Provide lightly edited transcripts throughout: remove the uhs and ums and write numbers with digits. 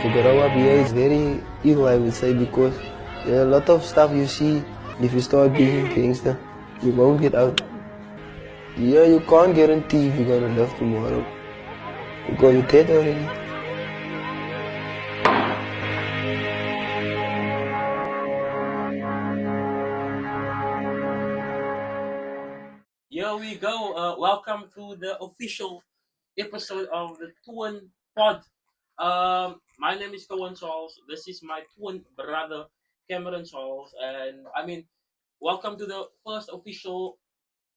To grow up here is very evil, I would say, because there are a lot of stuff you see. If you start being a gangster, you won't get out. Yeah, you can't guarantee if you're gonna live tomorrow, because you're dead already. Here we go. Welcome to the official episode of the Twin Pod. My name is Cohen Charles. This is my twin brother, Cameron Charles. And welcome to the first official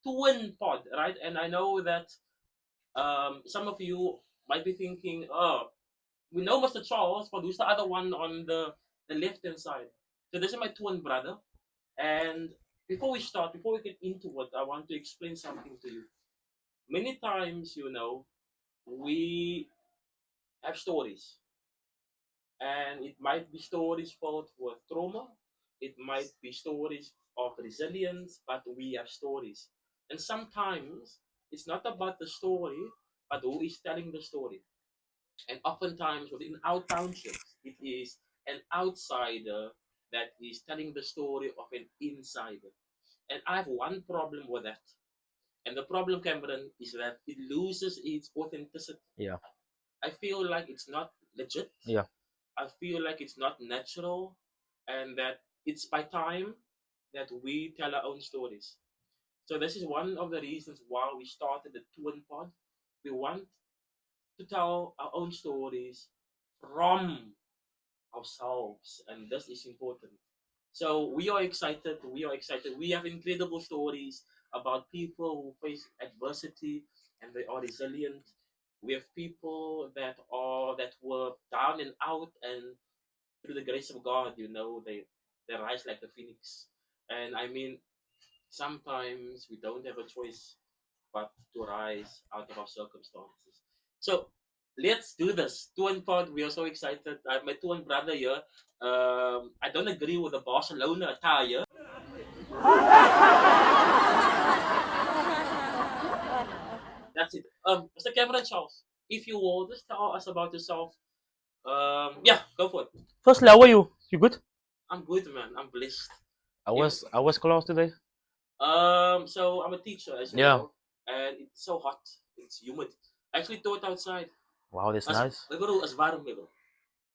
Twin Pod, right? And I know that some of you might be thinking, oh, we know Mr. Charles, but who's the other one on the left hand side? So this is my twin brother. And before we get into it, I want to explain something to you. Many times, we have stories, and it might be stories filled with trauma, it might be stories of resilience, but we have stories. And sometimes it's not about the story, but who is telling the story. And oftentimes within our townships, it is an outsider that is telling the story of an insider. And I have one problem with that. And the problem, Cameron, is that it loses its authenticity. Yeah. I feel like it's not legit. Yeah. I feel like it's not natural, and that it's by time that we tell our own stories. So this is one of the reasons why we started the Twin Pod. We want to tell our own stories from ourselves, and this is important. So we are excited. We are excited. We have incredible stories about people who face adversity and they are resilient. We have people that were down and out, and through the grace of God, they rise like the phoenix. And sometimes we don't have a choice but to rise out of our circumstances. So let's do this. Twin Pod, we are so excited. I have my twin brother here. I don't agree with the Barcelona attire. That's it. Mr. Cameron Charles, if you will just tell us about yourself. Yeah, go for it. Firstly, how are you? You good? I'm good, man. I'm blessed. I was close today. So I'm a teacher, as you Yeah. know, and it's so hot. It's humid. I actually taught outside. Wow, that's nice. We go to as warm,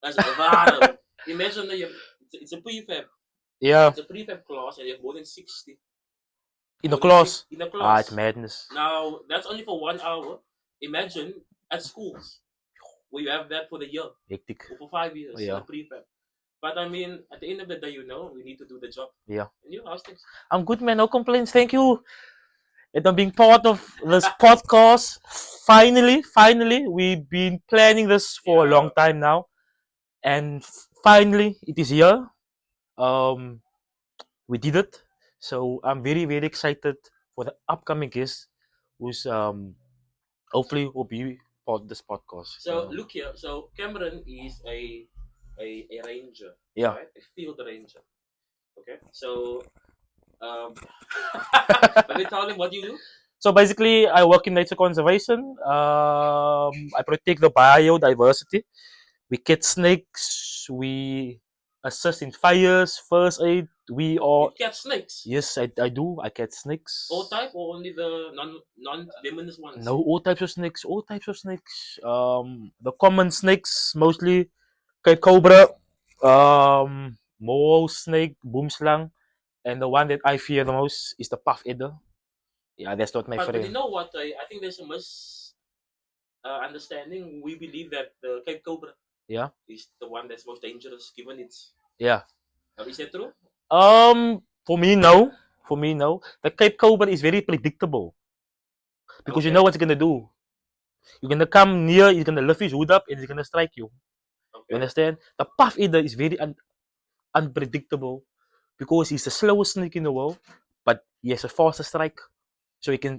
as warm. Imagine that it's a prefab. Yeah. It's a prefab class, and you have more than 60. In the class. In the class. It's madness. Now that's only for 1 hour. Imagine at schools, we have that for the year. Hectic. Or for 5 years. Yeah. The prefab. But at the end of the day, we need to do the job. Yeah. And you, how's things? I'm good, man. No complaints. Thank you. And I'm being part of this podcast. Finally, we've been planning this for a long time now, and finally, it is here. We did it. So I'm very, very excited for the upcoming guest, who's hopefully will be part of this podcast. So look here. So Cameron is a ranger. Yeah. Right? A field ranger. Okay. So let me tell him what you do. So basically, I work in nature conservation. I protect the biodiversity. We catch snakes. We assist in fires, first aid. We are. You catch snakes? Yes, I do. I catch snakes. All type or only the non-venomous ones? No, all types of snakes. All types of snakes. The common snakes, mostly Cape Cobra, mole snake, boomslang, and the one that I fear the most is the puff adder. Yeah, that's not my But friend. you know what? I think there's a understanding. We believe that the Cape Cobra is the one that's most dangerous, given its. Yeah. Is that true? For me, no. The Cape Cobra is very predictable because you know what it's gonna do. You're gonna come near, it's gonna lift his hood up, and it's gonna strike you. Okay. You understand? The puff adder is very unpredictable because he's the slowest snake in the world, but he has a faster strike, so he can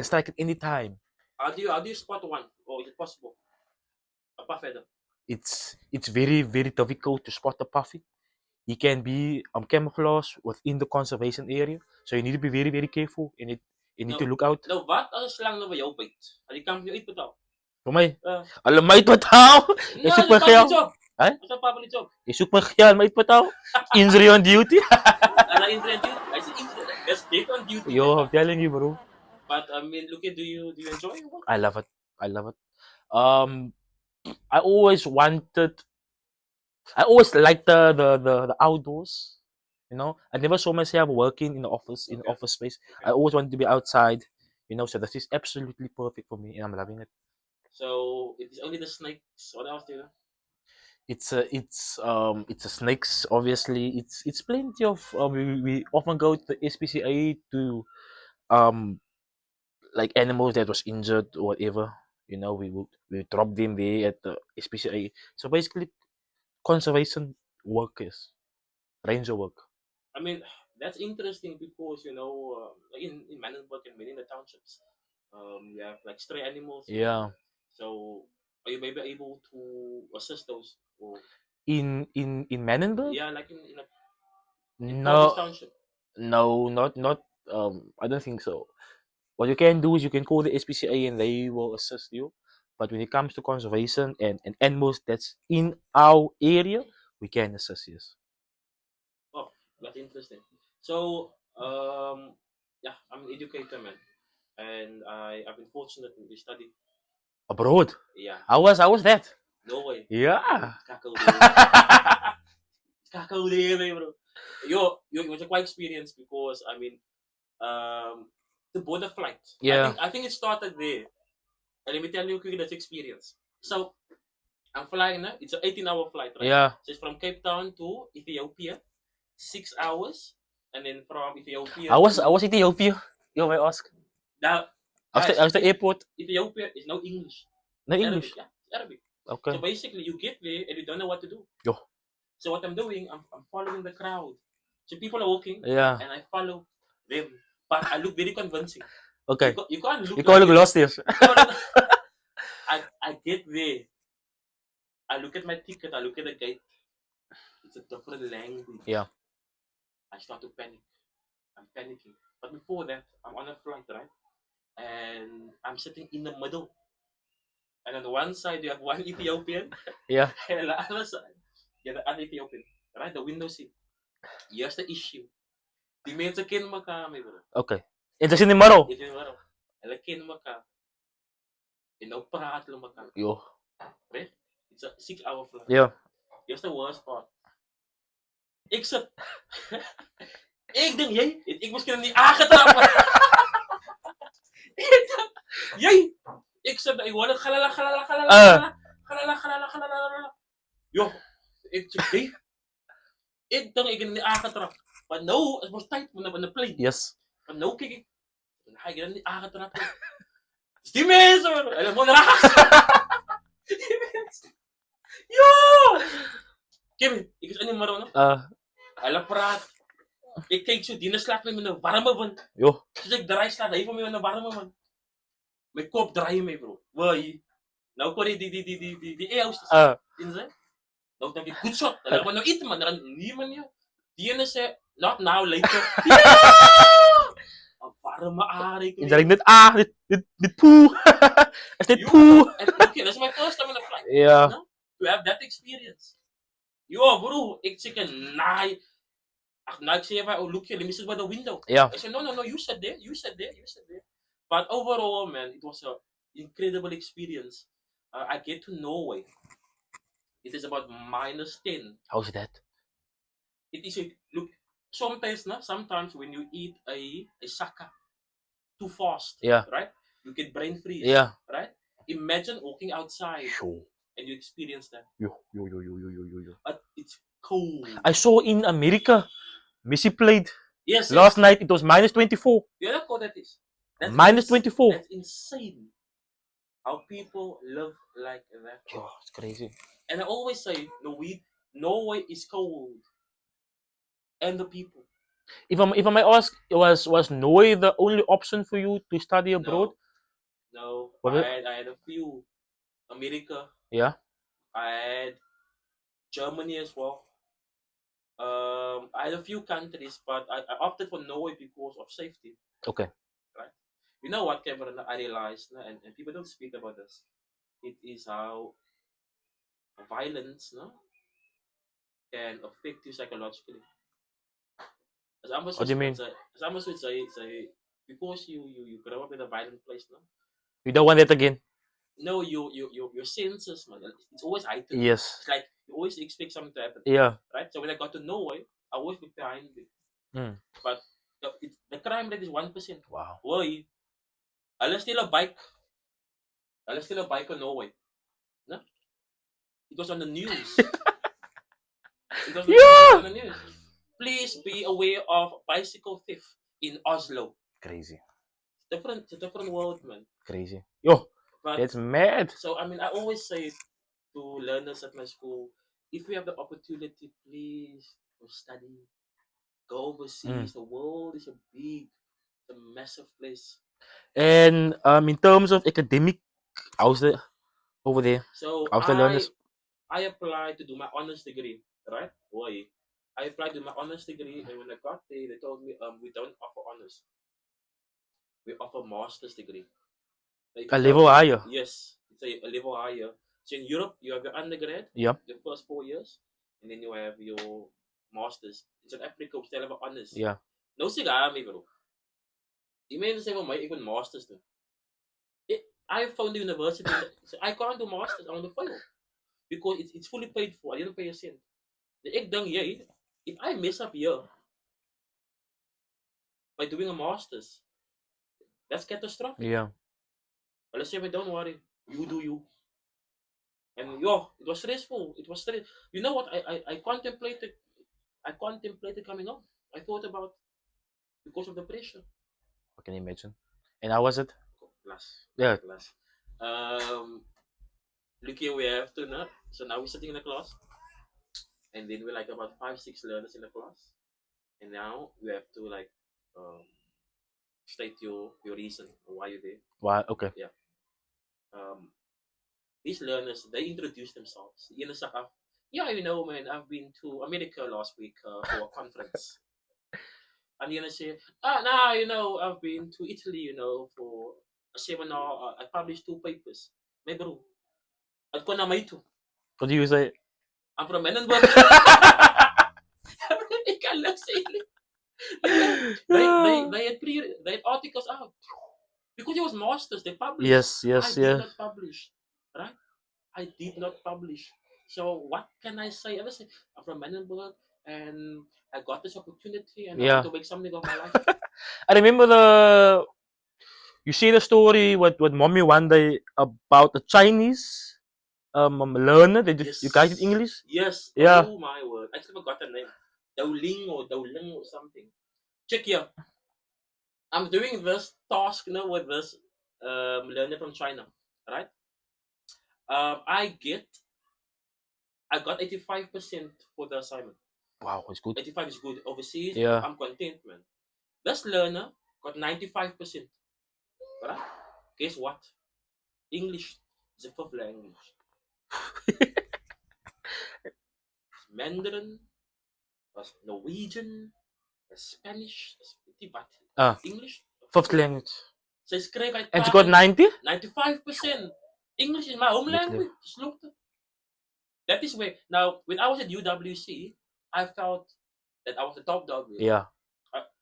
strike at any time. How do you spot one, or is it possible? A puff adder. It's very, very difficult to spot a puffy. He can be camouflaged within the conservation area, so you need to be very, very careful. You need to look out. Nou, wat als slang nou by jou byt? Al die kan jy uitbetaal. Vir my, hulle my betaal. Is super geld. Hè? What's a public job? Je zoekt me geld, maar ik betaal. Injury on duty. As an incident duty, I said incident. That's dead on duty. Yo, I'm telling you, bro. But I mean, look at, do you enjoy your work? I love it. I love it. I always wanted. I always liked the outdoors. You know, I never saw myself working in the office in Okay. office space. Okay. I always wanted to be outside. You know, so this is absolutely perfect for me, and I'm loving it. So it is only the snakes. What else do you do? It's a snakes. Obviously, it's plenty of. We often go to the SPCA to um like animals that was injured or whatever. You know, we drop them there at the SPCA. So basically, conservation workers, ranger work. I mean, that's interesting because in Manenberg and many in the townships, you have like stray animals. Yeah. So are you maybe able to assist those? Or In Manenberg? yeah, like in Providence No, Township. no, not. I don't think so. What you can do is you can call the SPCA and they will assist you. But when it comes to conservation and animals that's in our area, we can assist you. Oh, that's interesting. So yeah, I'm an educator, man, and I've been fortunate to study. Abroad. Yeah, How was that? Norway. Yeah. Kakao Kakao bro. It was a quite experience because I mean, the border flight. Yeah. I think it started there. And let me tell you quickly that experience. So I'm flying now. It's an 18-hour flight, right? Yeah. So it's from Cape Town to Ethiopia, 6 hours, and then from Ethiopia. I was Ethiopia. You may ask. Now, I was the airport. Ethiopia is no English. No It's English. Arabic, yeah, it's Arabic. Okay. So basically, you get there and you don't know what to do. Yo. So what I'm doing, I'm following the crowd. So people are walking, Yeah. and I follow them, but I look very convincing. Okay. You can't look. You can't look lost here. No. I get there. I look at my ticket. I look at the gate. It's a different language. Yeah. I start to panic. I'm panicking. But before that, I'm on a flight, right? And I'm sitting in the middle. And on the one side, you have one Ethiopian. Yeah. And on the other side, you have the other Ethiopian. Right? The window seat. Here's the issue. Die mensen kennen elkaar, mee, bro. Okay. Het is in de middle. Ik weet waarom. Hulle kennen elkaar. En nou praat hulle elkaar. Yo. Right? It's a 6-hour flight. Yeah. Here's the worst part. Ik zit. Ik denk, jij, ik moest hem niet aangetrapt. Jij, ik zit, ik hoor het galala. Yo, ik zeg, hey. Ik denk, ik ben niet aangetrapt. Maar nou, het was tijd voor een plane. Yes. Maar nou kijk ik, dan ga ik er niet aangetrapt. Dus die mensen, en dan moet raas. Die mensen. Yo! Kevin, ik is niet meer Hij praat. Ik kijk zo, die slaat me met een warme wind. Yo. Dus ik draai, slaat hij van me met een warme wind. Mijn kop draai mee, bro. Wai. Nou kon je die e-housters in zijn. Nou denk ik, goed shot. Dan hebben we nou iets, man. Dan niet, man. Die ene zei, not now, later. Ja! Een warme aarde. Ik zeg net, dit poe. Is dit poe? Okay, that's my first time in a flight. Yeah. No? To have that experience. Yo, bro, ik zeg een naai. Ach, nou, ik zeg, oh, look here, let me sit by the window. Yeah. I said, no, you sat there. But overall, man, it was an incredible experience. I get to Norway. It is about -10. How's that? It is look. Sometimes when you eat a saka too fast, Yeah. right? You get brain freeze. Yeah. Right? Imagine walking outside Sure. and you experience that. Yo. But it's cold. I saw in America, Messi played. Yes. Last night it was -24. You know what that is? -24. That's insane. How people live like that. Yo, it's crazy. And I always say, Norway is cold. And the people. If I may ask, was Norway the only option for you to study abroad? No. Was it? I had a few. America. Yeah. I had Germany as well. I had a few countries, but I opted for Norway because of safety. Okay. Right? You know what, Cameron? I realized, and people don't speak about this. It is how violence, no, can affect you psychologically. As I must What do you mean? say, because you grow up in a violent place, no, You don't want it again? no, your senses, man, it's always heightened. Yes. It's like you always expect something to happen, Yeah. right? So when I got to Norway, I always looked behind it, Mm. but the crime rate is 1%. Wow. Why? I'll steal a bike. I'll steal a bike in Norway. No, it was on the news. It was Yeah. on the news. Please be aware of bicycle theft in Oslo. Crazy. It's a different world, man. Crazy. Yo, But that's mad. so I mean, I always say to learners at my school, if you have the opportunity, please go study, go overseas. The world is a massive place. And in terms of academic, how's the over there? So How's the learners? I applied to do my honors degree, right? Why? I applied to my honors degree, and when I got there, they told me, we don't offer honors. We offer master's degree. If A you level don't, higher. yes, it's a level higher. So in Europe, you have your undergrad, Yep. the first 4 years, and then you have your masters. In South Africa, we still have honors. Yeah. No sigami, bro. Die mense sê vir my, ek moet masters doen. I found the university, so I can't do masters, I want to fail. Because it's fully paid for, I didn't pay a cent. Ek dink, if I mess up here by doing a master's, that's catastrophic. Yeah. But let's say, don't worry, you do you. And it was stressful. It was stress. You know what? I contemplated coming up. I thought about because of the pressure. What can you imagine? And how was it? Plus. Yeah. Plus. Look here, we have to not. So now we're sitting in the class, and then we're like about 5, 6 learners in the class, and now you have to like state your reason why you're there. Wow. Okay. Yeah. These learners, they introduce themselves. Yeah, you know, man, I've been to America last week for a conference. And you're gonna say, you know, I've been to Italy, you know, for a seminar. I published 2 papers. May bro, at ko na may ito. What do you say? I'm from Menenberg. Ikaw lang sila. They had articles out. Because it was masters, they published. Yes. I did not publish. Right? I did not publish. So what can I say? I say I'm from Menenberg and I got this opportunity and I want to make something of my life. I remember you see the story with mommy one day about the Chinese learner. You guys in English? Yes. Yeah. Oh my word. I still forgot the name. Dowling or something. Check here. I'm doing this task now with this learner from China. Right? I got 85% for the assignment. Wow, it's good. 85 is good. Overseas, Yeah. I'm content, man. This learner got 95%. Right? Guess what? English is a 5th language. Mandarin, Norwegian, Spanish, English. 5th language. So skryf uit. And you got 90? 95%. English is my home language. That is where, now, when I was at UWC, I felt that I was the top dog. Yeah.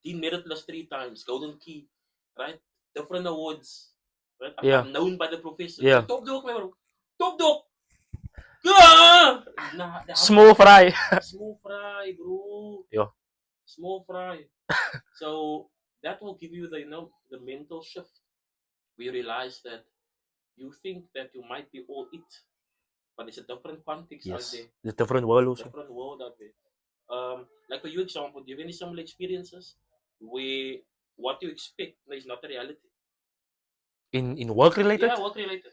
Dean Merit plus 3 times, Golden Key, right? Different awards. Right? I'm known by the professor. Yeah. Top dog, my bro. Top dog. Yeah! Small fry. Small fry, bro. Yeah. Small fry. So that will give you the the mental shift. We realize that you think that you might be all it, but it's a different context out there. It's a different world also. Different world out there. Like for you example, do you have any similar experiences where what you expect is not the reality? In work related? Yeah, work related.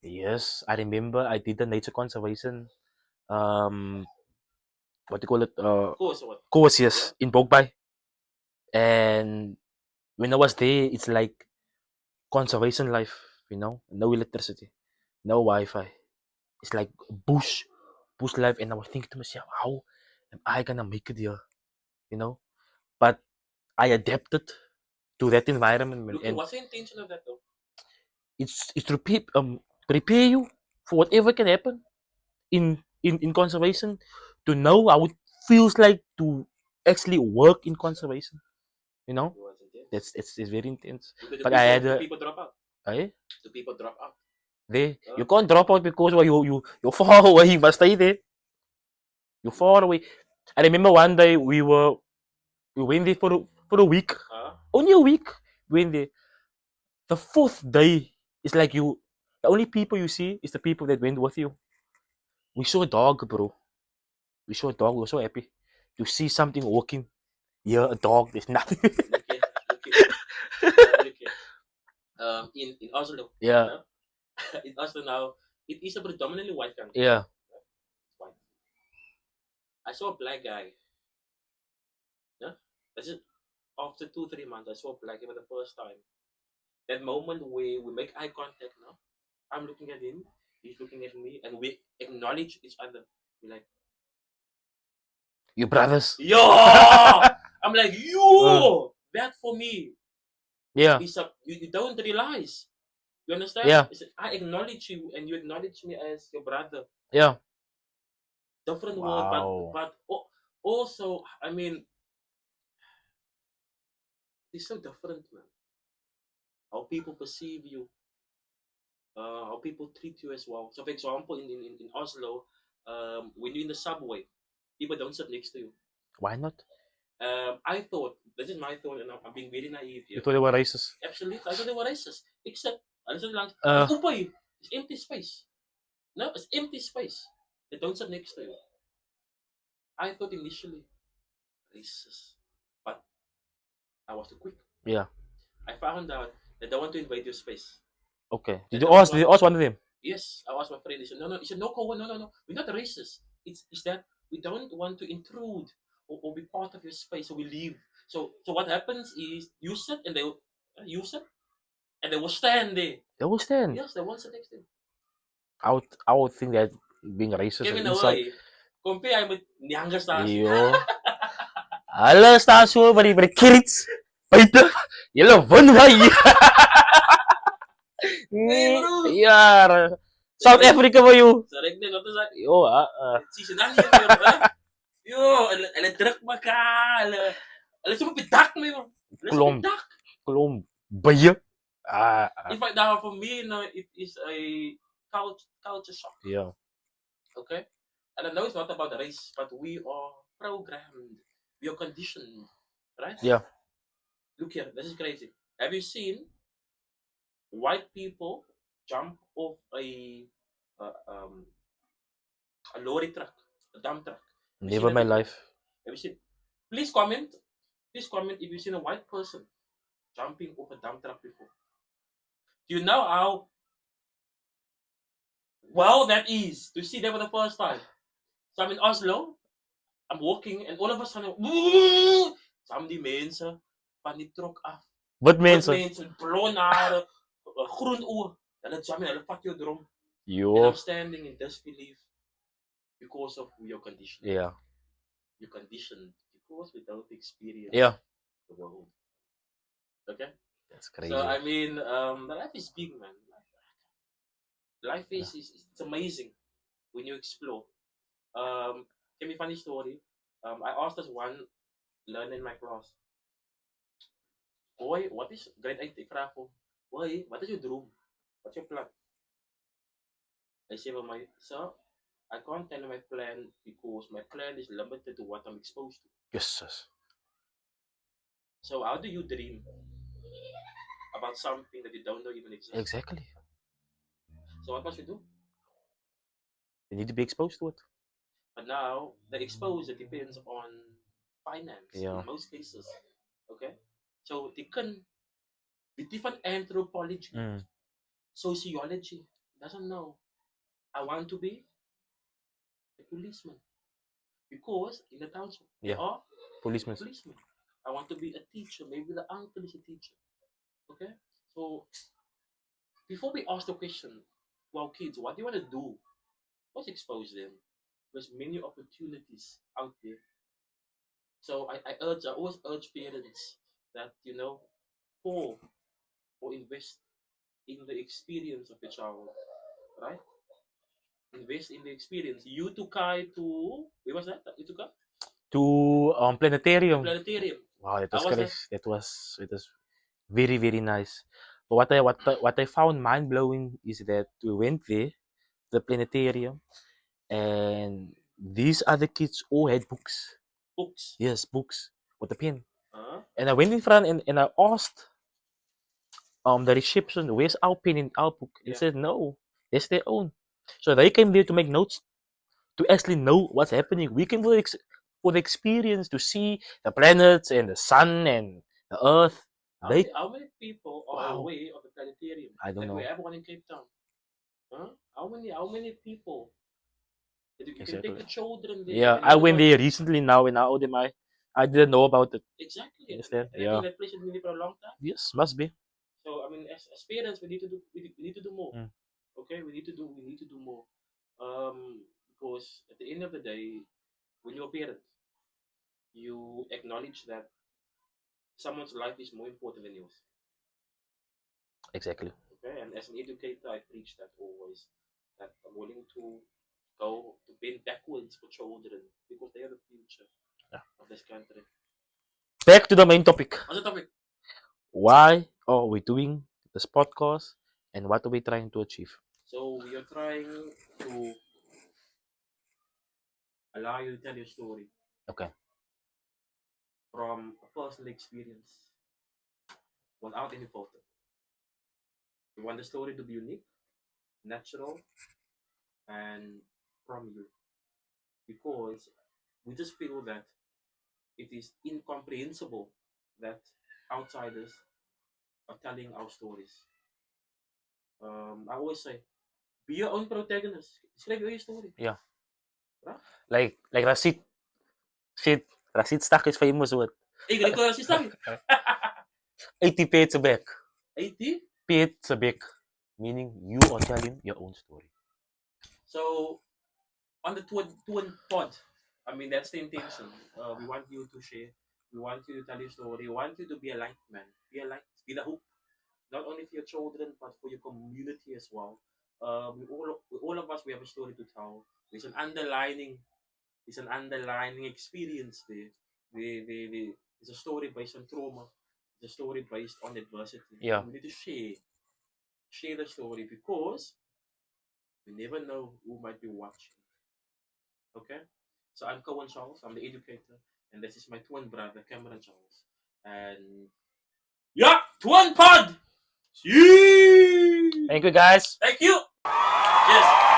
Yes, I remember I did the nature conservation what do you call it? Course, yes, in Bogbai. And when I was there, it's like conservation life, no electricity, no Wi-Fi. It's like bush life. And I was thinking to myself, how am I gonna make it here? But I adapted to that environment. Look, and what's the intention of that though? It's to prepare you for whatever can happen. in conservation to know how it feels like to actually work in conservation. You know, It was intense. it's very intense. Do But I had do a people drop out? eh, Do people drop out? you can't drop out because well, you're far away. You must stay there. You're far away. I remember one day we went there for a week, only a week. We went there. The fourth day, it's like the only people you see is the people that went with you. We saw a dog, bro. We saw a dog. We were so happy to see something walking. Yeah, a dog. There's nothing. Look here, look here, look here. In Oslo, Yeah, no? In Oslo now, it is a predominantly white country. yeah. White. I saw a black guy. Yeah, that's it. After 2 3 months, I saw a black guy for the first time. That moment where we make eye contact. No, I'm looking at him, he's looking at me, and we acknowledge each other. We're like, You brothers. yo! I'm like, yo! That for me Yeah, is you don't realize. You understand? yeah, It's like, I acknowledge you, and you acknowledge me as your brother. yeah. Different word, Wow. but also, I mean, it's so different, man. How people perceive you, how people treat you as well. So, for example, in Oslo, when you're in the subway, people don't sit next to you. Why not? I thought, this is my thought, and I'm being very naive You here. thought they were racist. Absolutely, I thought they were racist. Except, Uh, it's empty space. No, it's empty space. They don't sit next to you. I thought initially racist, but I was too quick. Yeah. I found out that they want to invade your space. Okay. They Did you don't ask? Did want. you ask one of them? Yes, I asked my friend. He said, no. He said, no, Cohen, no. We're not racist. It's that we don't want to intrude or be part of your space, so we leave. So what happens is you sit and they will stand there. They will stand. Yes, they won't sit next to you. I would think that being racist Kevin inside. away. Compare met Nyangastas. Yo. Hallo, sta so by die kids. Buite. Julle win by. Hey, bro. Ja. South Africa for you. Sarek din, wat is dat? Yo, Si Sinan hier, bro. Yo, hulle druk mekaar. Hulle is op die dak, man. Hulle is op Klomp. die dak. Klomp. Baie. In fact, now for me, it is a culture shock. Yeah. Okay? And I know it's not about race, but we are programmed. We are conditioned. Right? Yeah. Look here, this is crazy. Have you seen white people jump off uh, um, a lorry truck, a dump truck? Never in my life. Have you seen? Please comment. Please comment if you've seen a white person jumping off a dump truck before. Do you know how well that is to see them for the first time? So I'm in Oslo. I'm walking and all of a sudden, some die mensen van die trok af. Wat Met mensen? mensen, blonde haren, groen oor. En dan jam en hulle vat jou drom. And Yo. I'm standing in disbelief because of your condition. Yeah. You're conditioned because we don't experience Yeah. the world. Okay? That's crazy. So I mean, the life is big, man. Life is it's amazing when you explore. Give me a funny story. I asked this one learner in my class, boy, what is grade 8? Ik vraag hem, boy, what is your dream? What's your plan? I say, well, sir, I can't tell you my plan because my plan is limited to what I'm exposed to. Jesus. So how do you dream about something that you don't know even exists? Exactly. So what must you do? You need to be exposed to it. But now the exposure depends on finance in most cases. Okay? So they can with different anthropology, sociology, doesn't know. I want to be a policeman. Because in the township there are Policemen. I want to be a teacher. Maybe the uncle is a teacher. Okay? So before we ask the question to our kids, what do you want to do? Let's expose them. There's many opportunities out there. So I always urge parents that, pour or invest in the experience of the child. Right? invest in the experience. You to Kai to where was that? You to Kai? To planetarium. Planetarium. Wow, that How was was great. that? It was very very nice. But what I found mind blowing is that we went there, the planetarium, and these other kids all had books. Books. Yes, books with a pen. Uh-huh. And I went in front and I asked the reception, where's our pen in our book? They Yeah. said no, it's their own. So they came there to make notes to actually know what's happening. We came for the experience to see the planets and the sun and the earth. They How many people are wow, away of the planetarium? I don't Like we know have one in Cape Town. Huh? How many people? That you can take exactly. the children there. You Yeah, can I learn went about there recently now and now I didn't know about it. exactly. Understand? And I Yeah. think that place has been there for a long time. Yes, must be. So I mean, as parents, we need to do more. Mm. Okay, we need to do more. Because at the end of the day, when you're a parent, you acknowledge that someone's life is more important than yours. Exactly. Okay, and as an educator, I preach that always. That I'm willing to go to bend backwards for children because they are the future Yeah. of this country. Back to the main topic. What's the topic? Why are we doing this podcast and what are we trying to achieve? So we are trying to allow you to tell your story Okay. from a personal experience without any filter. We want the story to be unique, natural, and from you because we just feel that it is incomprehensible that outsiders are telling our stories. I always say, be your own protagonist. Schrijf je eigen story. Yeah. Right? Like Rashid. Shit. Rashid Stak is famous with Ik denk dat je staat. 80 paid back. 80. Paid back. Meaning you are telling your own story. So on the twin pod, I mean that's the intention. We want you to share. We want you to tell your story. We want you to be a light man. Be a light. Be the hope. Not only for your children but for your community as well. All of us we have a story to tell. There's an underlining experience there. It's a story based on trauma. It's a story based on adversity. Yeah. And we need to share the story because we never know who might be watching. Okay? So I'm Cohen Charles, I'm the educator, and this is my twin brother, Cameron Charles. And yeah, twin pod! Thank you guys. Thank you! Yes.